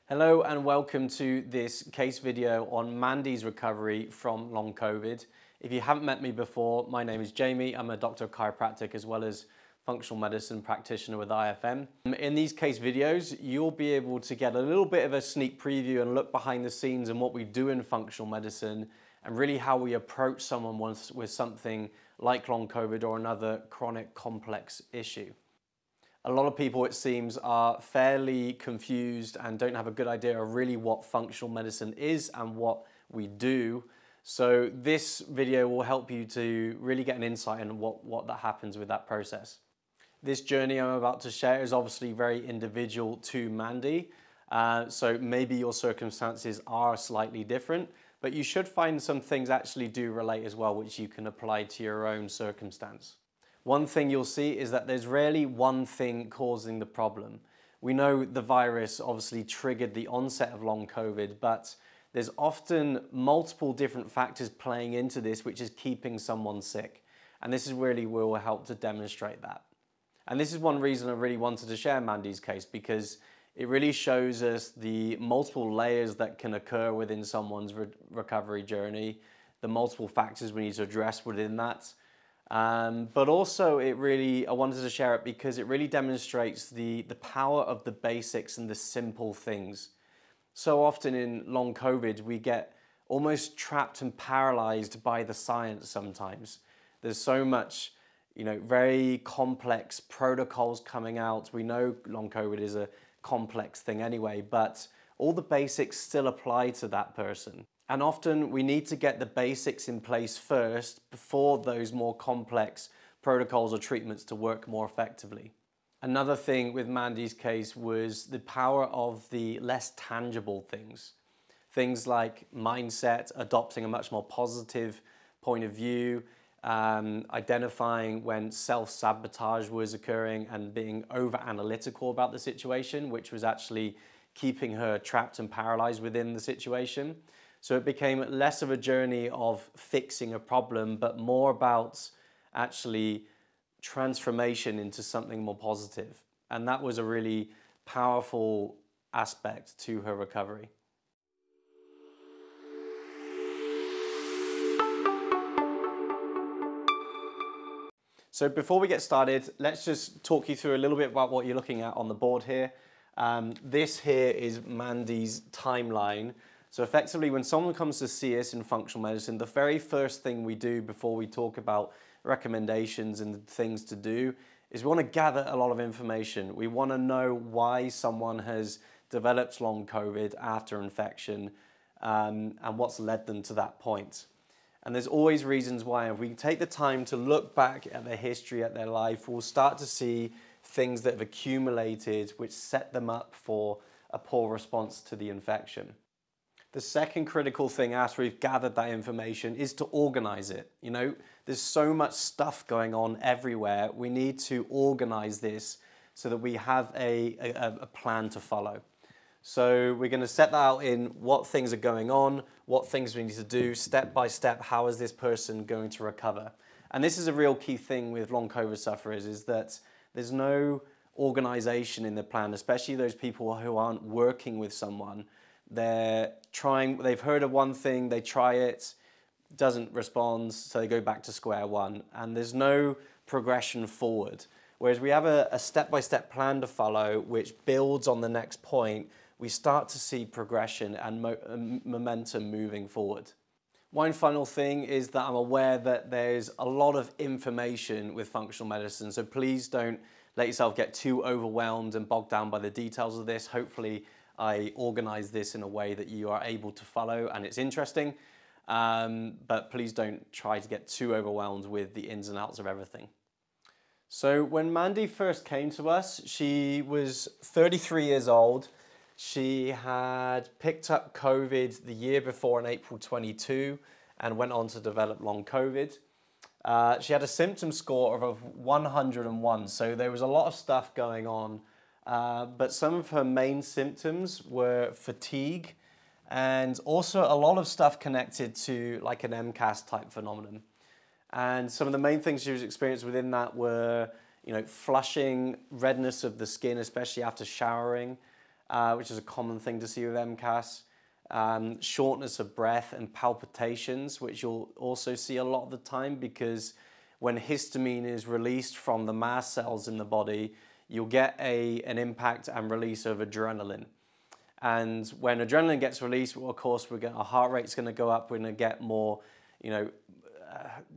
Hello and welcome to this case video on Mandy's recovery from long COVID. If you haven't met me before, my name is Jamie. I'm a doctor of chiropractic as well as functional medicine practitioner with IFM. In these case videos, you'll be able to get a little bit of a sneak preview and look behind the scenes and what we do in functional medicine and really how we approach someone with something like long COVID or another chronic complex issue. A lot of people, it seems, are fairly confused and don't have a good idea of really what functional medicine is and what we do. So this video will help you to really get an insight on what that happens with that process. This journey I'm about to share is obviously very individual to Mandy. So maybe your circumstances are slightly different, but you should find some things actually do relate as well, which you can apply to your own circumstance. One thing you'll see is that there's rarely one thing causing the problem. We know the virus obviously triggered the onset of long COVID, but there's often multiple different factors playing into this, which is keeping someone sick. And this is really where we'll help to demonstrate that. And this is one reason I really wanted to share Mandy's case, because it really shows us the multiple layers that can occur within someone's recovery journey, the multiple factors we need to address within that. But also I wanted to share it because it really demonstrates the power of the basics and the simple things. So often in long COVID, we get almost trapped and paralyzed by the science sometimes. There's so much, very complex protocols coming out. We know long COVID is a complex thing anyway, but all the basics still apply to that person. And often we need to get the basics in place first before those more complex protocols or treatments to work more effectively. Another thing with Mandy's case was the power of the less tangible things. Things like mindset, adopting a much more positive point of view, identifying when self-sabotage was occurring and being over-analytical about the situation, which was actually keeping her trapped and paralyzed within the situation. So it became less of a journey of fixing a problem, but more about actually transformation into something more positive. And that was a really powerful aspect to her recovery. So before we get started, let's just talk you through a little bit about what you're looking at on the board here. This here is Mandy's timeline. So effectively, when someone comes to see us in functional medicine, the very first thing we do before we talk about recommendations and things to do is we want to gather a lot of information. We want to know why someone has developed long COVID after infection and what's led them to that point. And there's always reasons why. If we take the time to look back at their history, at their life, we'll start to see things that have accumulated which set them up for a poor response to the infection. The second critical thing after we've gathered that information is to organize it. There's so much stuff going on everywhere. We need to organize this so that we have a plan to follow. So we're going to set that out in what things are going on, what things we need to do, step by step, how is this person going to recover? And this is a real key thing with long COVID sufferers, is that there's no organization in the plan, especially those people who aren't working with someone. They've heard of one thing, they try it, doesn't respond, so they go back to square one, and there's no progression forward. Whereas we have a step-by-step plan to follow, which builds on the next point, we start to see progression and momentum moving forward. One final thing is that I'm aware that there's a lot of information with functional medicine, so please don't let yourself get too overwhelmed and bogged down by the details of this. Hopefully, I organize this in a way that you are able to follow and it's interesting, but please don't try to get too overwhelmed with the ins and outs of everything. So when Mandy first came to us, she was 33 years old. She had picked up COVID the year before in April 22 and went on to develop long COVID. She had a symptom score of 101, so there was a lot of stuff going on. But some of her main symptoms were fatigue and also a lot of stuff connected to like an MCAS type phenomenon. And some of the main things she was experiencing within that were, flushing, redness of the skin, especially after showering, which is a common thing to see with MCAS. Shortness of breath and palpitations, which you'll also see a lot of the time, because when histamine is released from the mast cells in the body, you'll get an impact and release of adrenaline. And when adrenaline gets released, well, of course, our heart rate's going to go up. We're going to get more,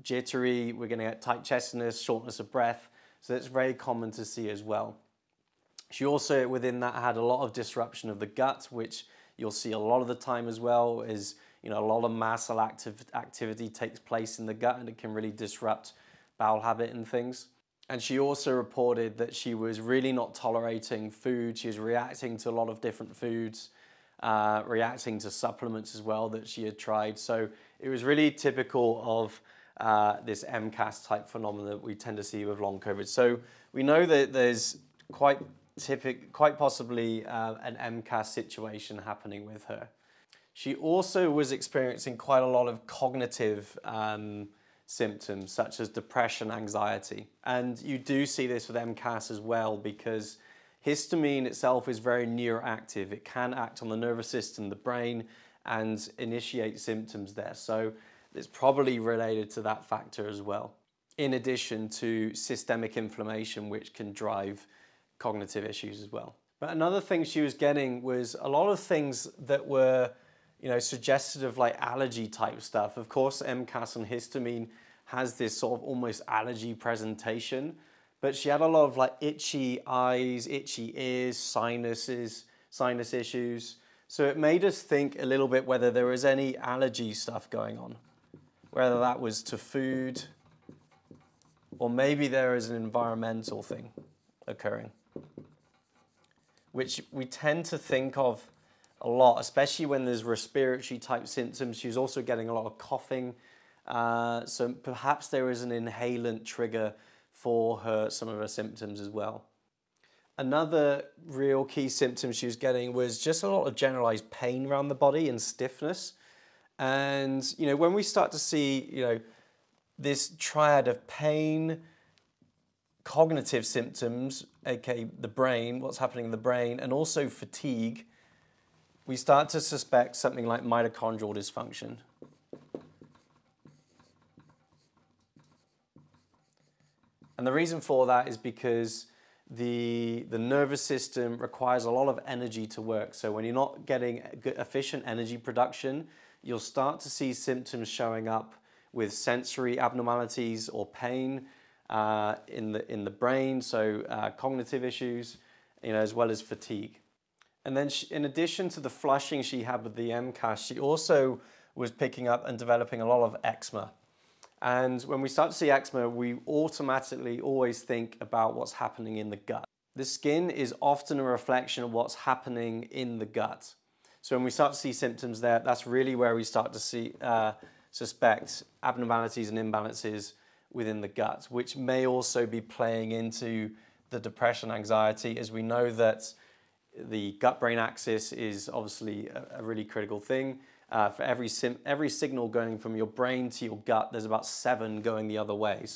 jittery. We're going to get tight chestedness, shortness of breath. So that's very common to see as well. She also, within that, had a lot of disruption of the gut, which you'll see a lot of the time as well. Is a lot of mast cell activity takes place in the gut, and it can really disrupt bowel habit and things. And she also reported that she was really not tolerating food. She was reacting to a lot of different foods, reacting to supplements as well that she had tried. So it was really typical of this MCAS type phenomenon that we tend to see with long COVID. So we know that there's quite possibly an MCAS situation happening with her. She also was experiencing quite a lot of cognitive symptoms, such as depression, anxiety. And you do see this with MCAS as well, because histamine itself is very neuroactive. It can act on the nervous system, the brain, and initiate symptoms there. So it's probably related to that factor as well, in addition to systemic inflammation, which can drive cognitive issues as well. But another thing she was getting was a lot of things that were suggested of like allergy type stuff. Of course, MCAS and histamine has this sort of almost allergy presentation, but she had a lot of like itchy eyes, itchy ears, sinus issues. So it made us think a little bit whether there was any allergy stuff going on, whether that was to food, or maybe there is an environmental thing occurring, which we tend to think of a lot, especially when there's respiratory type symptoms. She was also getting a lot of coughing. So perhaps there is an inhalant trigger for some of her symptoms as well. Another real key symptom she was getting was just a lot of generalized pain around the body and stiffness. And, when we start to see, this triad of pain, cognitive symptoms, aka the brain, what's happening in the brain, and also fatigue, we start to suspect something like mitochondrial dysfunction. And the reason for that is because the nervous system requires a lot of energy to work. So when you're not getting good, efficient energy production, you'll start to see symptoms showing up with sensory abnormalities or pain in the brain, so cognitive issues, as well as fatigue. And then in addition to the flushing she had with the MCAS, she also was picking up and developing a lot of eczema. And when we start to see eczema, we automatically always think about what's happening in the gut. The skin is often a reflection of what's happening in the gut. So when we start to see symptoms there, that's really where we start to suspect abnormalities and imbalances within the gut, which may also be playing into the depression, anxiety, as we know that the gut-brain axis is obviously a really critical thing. For every signal going from your brain to your gut, there's about 7 going the other way.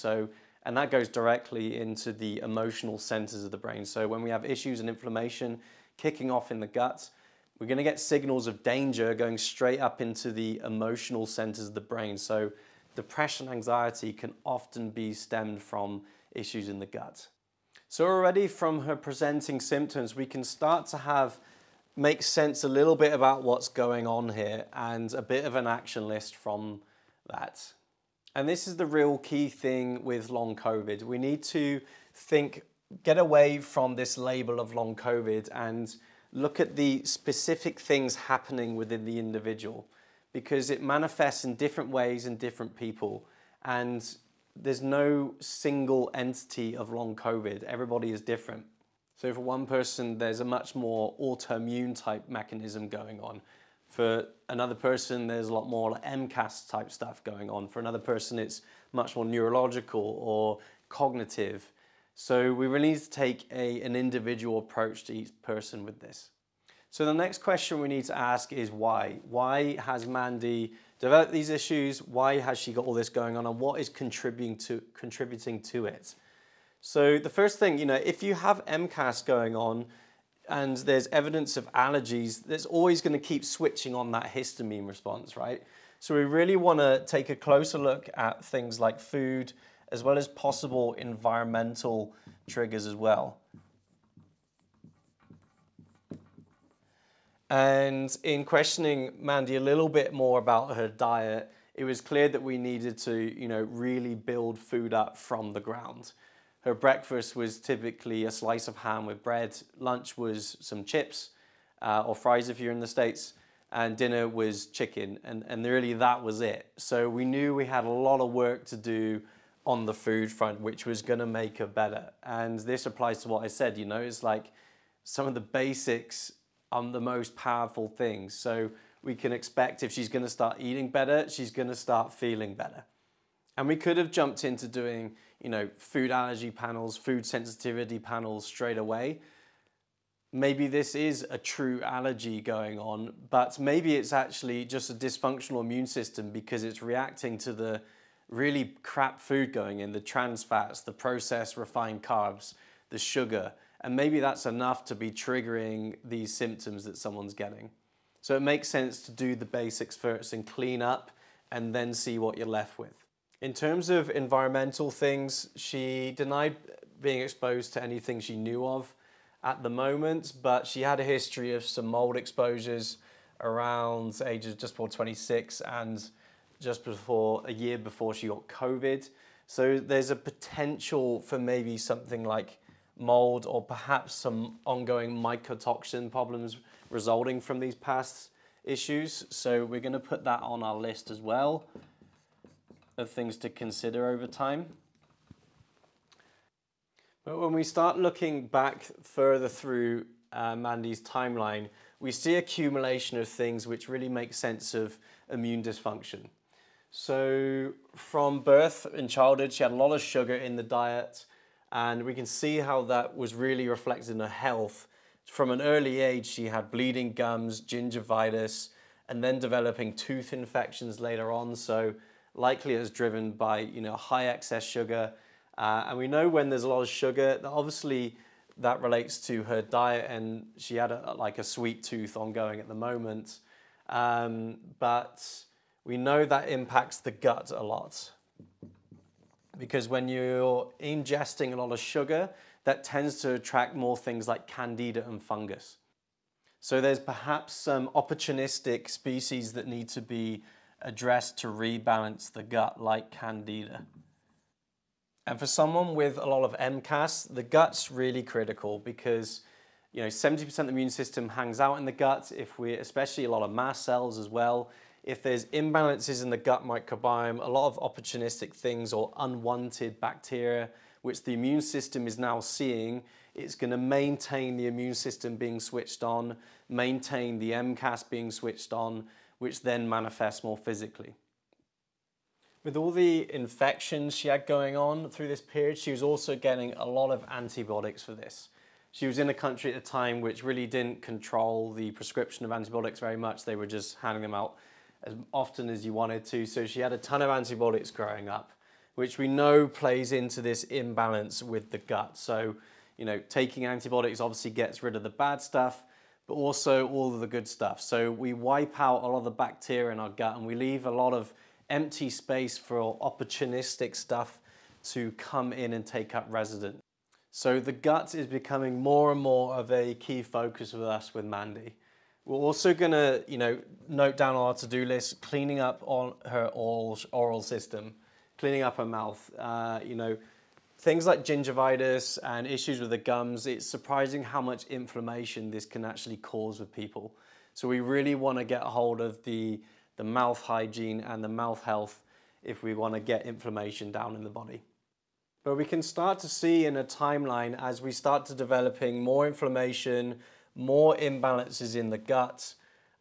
And that goes directly into the emotional centers of the brain. So when we have issues and inflammation kicking off in the gut, we're going to get signals of danger going straight up into the emotional centers of the brain. So depression, anxiety can often be stemmed from issues in the gut. So already from her presenting symptoms, we can start to make sense a little bit about what's going on here and a bit of an action list from that. And this is the real key thing with long COVID. We need to get away from this label of long COVID and look at the specific things happening within the individual, because it manifests in different ways in different people. And there's no single entity of long COVID. Everybody is different. So for one person, there's a much more autoimmune type mechanism going on. For another person, there's a lot more MCAS type stuff going on. For another person, it's much more neurological or cognitive. So we really need to take an individual approach to each person with this. So the next question we need to ask is why? Why has Mandy developed these issues? Why has she got all this going on? And what is contributing to it? So the first thing, if you have MCAS going on, and there's evidence of allergies, there's always going to keep switching on that histamine response, right? So we really want to take a closer look at things like food, as well as possible environmental triggers as well. And in questioning Mandy a little bit more about her diet, it was clear that we needed to, really build food up from the ground. Her breakfast was typically a slice of ham with bread. Lunch was some chips or fries if you're in the States. And dinner was chicken. And really that was it. So we knew we had a lot of work to do on the food front, which was going to make her better. And this applies to what I said, it's like some of the basics are the most powerful things. So we can expect if she's going to start eating better, she's going to start feeling better. And we could have jumped into doing, food allergy panels, food sensitivity panels straight away. Maybe this is a true allergy going on, but maybe it's actually just a dysfunctional immune system because it's reacting to the really crap food going in, the trans fats, the processed refined carbs, the sugar. And maybe that's enough to be triggering these symptoms that someone's getting. So it makes sense to do the basics first and clean up and then see what you're left with. In terms of environmental things, she denied being exposed to anything she knew of at the moment, but she had a history of some mold exposures around ages just before 26 and just before a year before she got COVID. So there's a potential for maybe something like mold or perhaps some ongoing mycotoxin problems resulting from these past issues. So we're going to put that on our list as well of things to consider over time. But when we start looking back further through Mandy's timeline, we see accumulation of things which really make sense of immune dysfunction. So from birth in childhood, she had a lot of sugar in the diet, and we can see how that was really reflected in her health. From an early age, she had bleeding gums, gingivitis, and then developing tooth infections later on. So likely it was driven by high excess sugar. And we know when there's a lot of sugar, obviously that relates to her diet, and she had a sweet tooth ongoing at the moment. But we know that impacts the gut a lot, because when you're ingesting a lot of sugar, that tends to attract more things like candida and fungus. So there's perhaps some opportunistic species that need to be addressed to rebalance the gut, like candida. And for someone with a lot of MCAS, the gut's really critical because 70% of the immune system hangs out in the gut, especially a lot of mast cells as well. If there's imbalances in the gut microbiome, a lot of opportunistic things or unwanted bacteria, which the immune system is now seeing, it's going to maintain the immune system being switched on, maintain the MCAS being switched on, which then manifests more physically. With all the infections she had going on through this period, she was also getting a lot of antibiotics for this. She was in a country at the time which really didn't control the prescription of antibiotics very much. They were just handing them out as often as you wanted to. So she had a ton of antibiotics growing up, which we know plays into this imbalance with the gut. So, taking antibiotics obviously gets rid of the bad stuff, but also all of the good stuff. So we wipe out a lot of the bacteria in our gut and we leave a lot of empty space for opportunistic stuff to come in and take up residence. So the gut is becoming more and more of a key focus with us with Mandy. We're also going to, note down on our to-do list, cleaning up on her oral system, cleaning up her mouth. Things like gingivitis and issues with the gums, it's surprising how much inflammation this can actually cause with people. So we really want to get a hold of the mouth hygiene and the mouth health if we want to get inflammation down in the body. But we can start to see in a timeline as we start to developing more inflammation, more imbalances in the gut,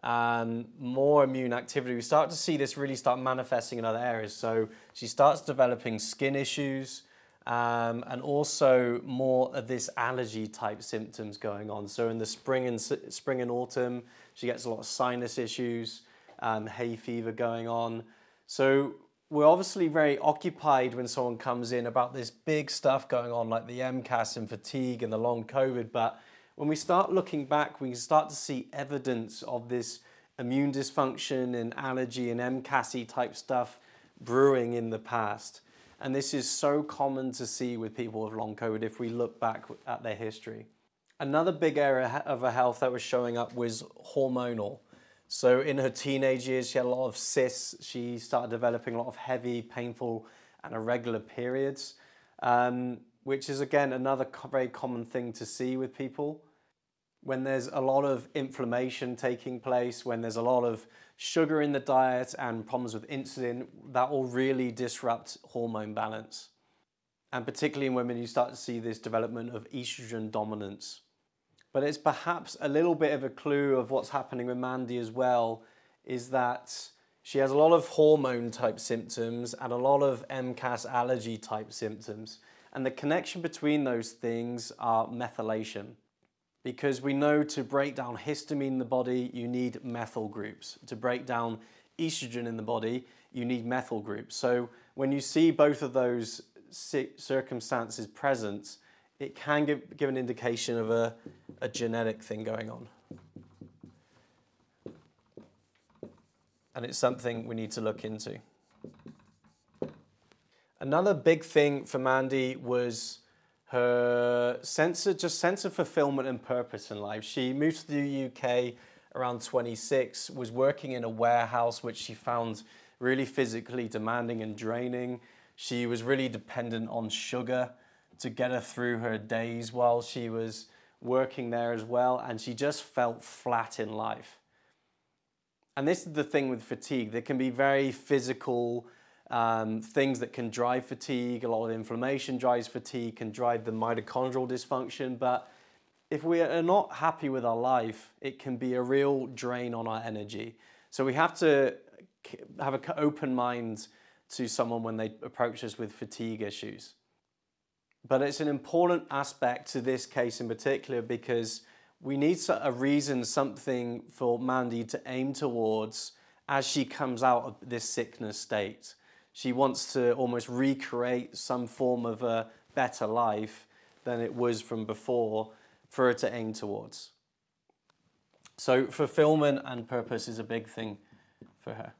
more immune activity. We start to see this really start manifesting in other areas. So she starts developing skin issues and also more of this allergy type symptoms going on. So in the spring and autumn, she gets a lot of sinus issues, hay fever going on. So we're obviously very occupied when someone comes in about this big stuff going on like the MCAS and fatigue and the long COVID, but when we start looking back, we can start to see evidence of this immune dysfunction and allergy and MCAS-y type stuff brewing in the past. And this is so common to see with people with long COVID if we look back at their history. Another big area of her health that was showing up was hormonal. So in her teenage years, she had a lot of cysts. She started developing a lot of heavy, painful, and irregular periods, which is, again, another very common thing to see with people. When there's a lot of inflammation taking place, when there's a lot of sugar in the diet and problems with insulin, that will really disrupt hormone balance. And particularly in women, you start to see this development of estrogen dominance. But it's perhaps a little bit of a clue of what's happening with Mandy as well, is that she has a lot of hormone type symptoms and a lot of MCAS allergy type symptoms. And the connection between those things are methylation. Because we know to break down histamine in the body, you need methyl groups. To break down estrogen in the body, you need methyl groups. So when you see both of those circumstances present, it can give an indication of a genetic thing going on. And it's something we need to look into. Another big thing for Mandy was her sense of fulfillment and purpose in life. She moved to the UK around 26, was working in a warehouse which she found really physically demanding and draining. She was really dependent on sugar to get her through her days while she was working there as well, and she just felt flat in life. And this is the thing with fatigue. There can be very physical things that can drive fatigue. A lot of inflammation drives fatigue, can drive the mitochondrial dysfunction. But if we are not happy with our life, it can be a real drain on our energy. So we have to have an open mind to someone when they approach us with fatigue issues. But it's an important aspect to this case in particular because we need a reason, something for Mandy to aim towards as she comes out of this sickness state. She wants to almost recreate some form of a better life than it was from before for her to aim towards. So fulfillment and purpose is a big thing for her.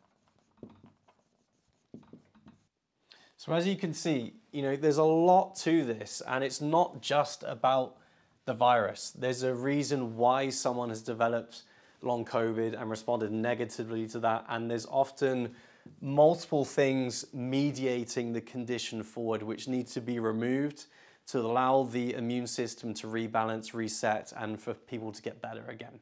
So as you can see, there's a lot to this, and it's not just about the virus. There's a reason why someone has developed long COVID and responded negatively to that, and there's often multiple things mediating the condition forward which need to be removed to allow the immune system to rebalance, reset, and for people to get better again.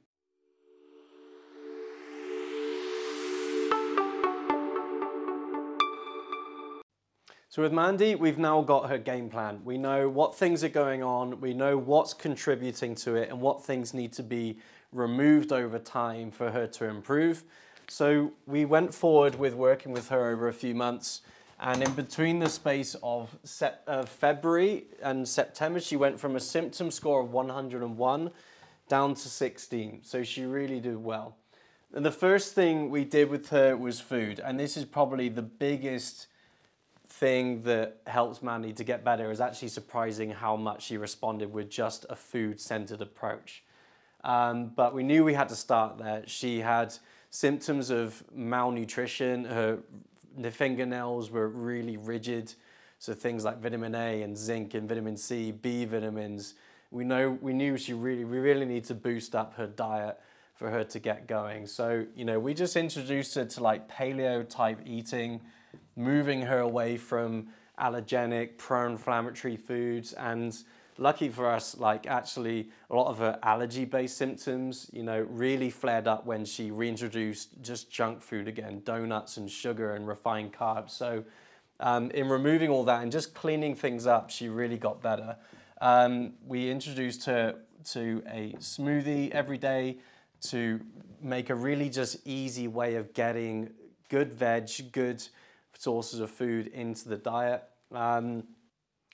So with Mandy, we've now got her game plan. We know what things are going on, we know what's contributing to it, and what things need to be removed over time for her to improve. So we went forward with working with her over a few months, and in between the space of February and September, she went from a symptom score of 101 down to 16. So she really did well. And the first thing we did with her was food, and this is probably the biggest thing that helps Mandy to get better. Is actually surprising how much she responded with just a food-centered approach. But we knew we had to start there. She had symptoms of malnutrition. Her fingernails were really rigid. So things like vitamin A and zinc and vitamin C, B vitamins. We knew we really need to boost up her diet for her to get going. So, we just introduced her to like paleo type eating, moving her away from allergenic, pro-inflammatory foods, and lucky for us, actually a lot of her allergy-based symptoms, really flared up when she reintroduced just junk food again, donuts and sugar and refined carbs. So in removing all that and just cleaning things up, she really got better. We introduced her to a smoothie every day to make a really just easy way of getting good veg, good sources of food into the diet.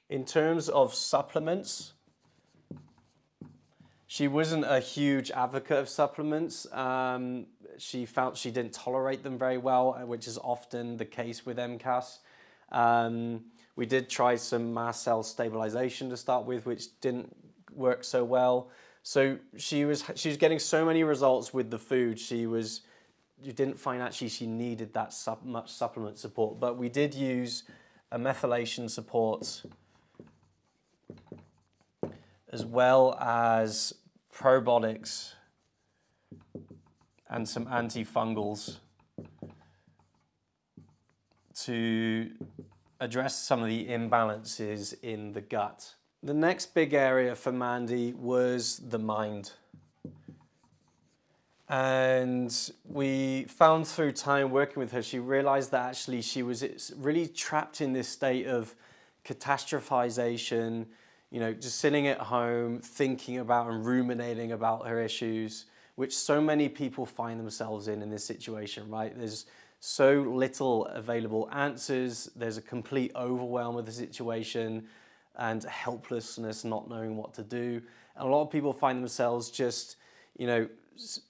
In terms of supplements, she wasn't a huge advocate of supplements. She felt she didn't tolerate them very well, which is often the case with MCAS. We did try some mast cell stabilization to start with, which didn't work so well. So she was getting so many results with the food. You didn't find actually she needed that much supplement support, but we did use a methylation support as well as probiotics and some antifungals to address some of the imbalances in the gut. The next big area for Mandy was the mind. And we found through time working with her, she realized that actually she was really trapped in this state of catastrophization, just sitting at home, thinking about and ruminating about her issues, which so many people find themselves in this situation, right? There's so little available answers. There's a complete overwhelm of the situation and helplessness, not knowing what to do. And a lot of people find themselves just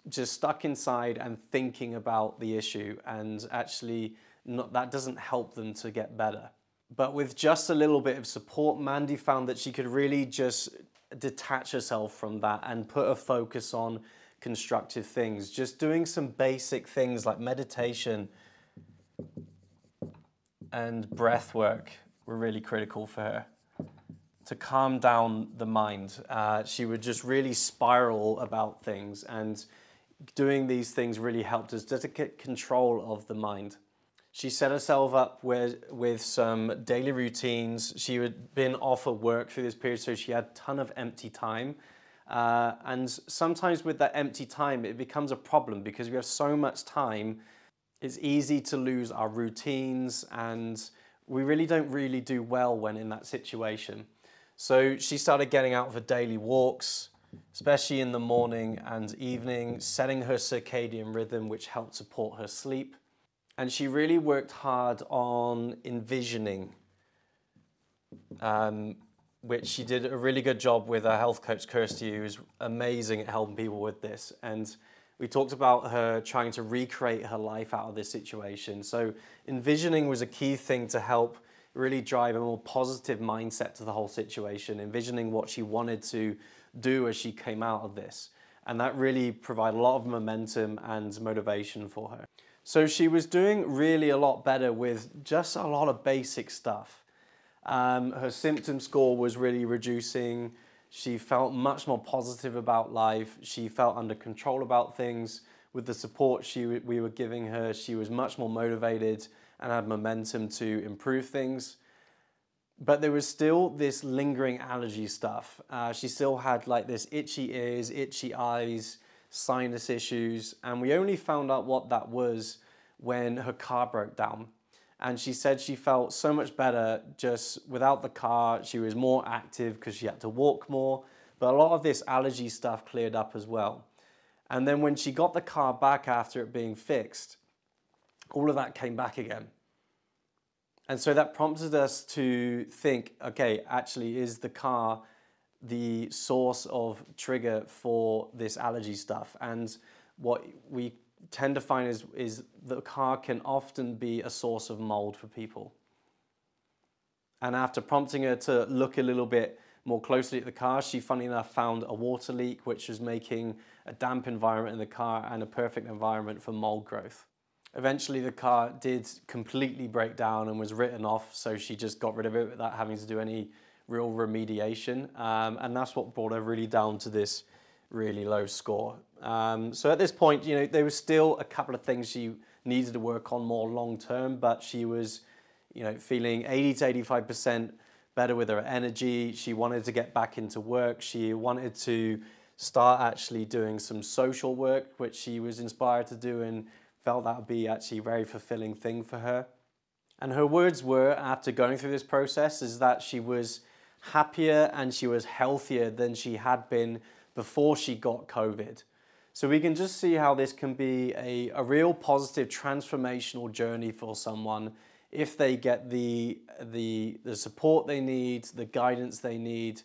stuck inside and thinking about the issue, and actually that doesn't help them to get better. But with just a little bit of support, Mandy found that she could really just detach herself from that and put a focus on constructive things. Just doing some basic things like meditation and breath work were really critical for her to calm down the mind. She would just really spiral about things, and doing these things really helped us to get control of the mind. She set herself up with some daily routines. She had been off of work through this period, so she had a ton of empty time. And sometimes with that empty time, it becomes a problem because we have so much time. It's easy to lose our routines, and we don't do well when in that situation. So she started getting out for daily walks, especially in the morning and evening, setting her circadian rhythm, which helped support her sleep. And she really worked hard on envisioning, which she did a really good job with our health coach, Kirsty, who's amazing at helping people with this. And we talked about her trying to recreate her life out of this situation. So envisioning was a key thing to help really drive a more positive mindset to the whole situation, envisioning what she wanted to do as she came out of this. And that really provided a lot of momentum and motivation for her. So she was doing really a lot better with just a lot of basic stuff. Her symptom score was really reducing. She felt much more positive about life. She felt under control about things. With the support we were giving her, she was much more motivated and had momentum to improve things. But there was still this lingering allergy stuff. She still had like this itchy ears, itchy eyes, sinus issues, and we only found out what that was when her car broke down. And she said she felt so much better just without the car. She was more active because she had to walk more, but a lot of this allergy stuff cleared up as well. And then when she got the car back after it being fixed, all of that came back again. And so that prompted us to think, okay, actually, is the car the source of trigger for this allergy stuff? And what we tend to find is the car can often be a source of mold for people. And after prompting her to look a little bit more closely at the car, she, funny enough, found a water leak, which was making a damp environment in the car and a perfect environment for mold growth. Eventually, the car did completely break down and was written off, so she just got rid of it without having to do any real remediation. And that's what brought her really down to this really low score. So at this point, there was still a couple of things she needed to work on more long term, but she was, feeling 80 to 85% better with her energy. She wanted to get back into work. She wanted to start actually doing some social work, which she was inspired to do and felt that would be actually a very fulfilling thing for her. And her words were, after going through this process, is that she was happier and she was healthier than she had been before she got COVID. So we can just see how this can be a real positive transformational journey for someone if they get the support they need, the guidance they need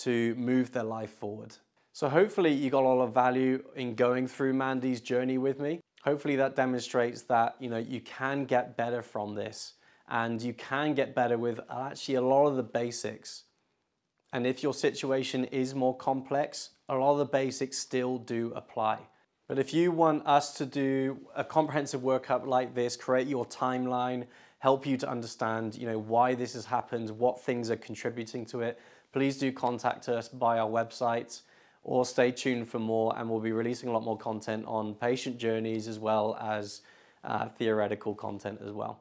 to move their life forward. So hopefully you got a lot of value in going through Mandy's journey with me. Hopefully that demonstrates that you can get better from this, and you can get better with actually a lot of the basics. And if your situation is more complex, a lot of the basics still do apply. But if you want us to do a comprehensive workup like this, create your timeline, help you to understand, why this has happened, what things are contributing to it, please do contact us by our website or stay tuned for more, and we'll be releasing a lot more content on patient journeys as well as theoretical content as well.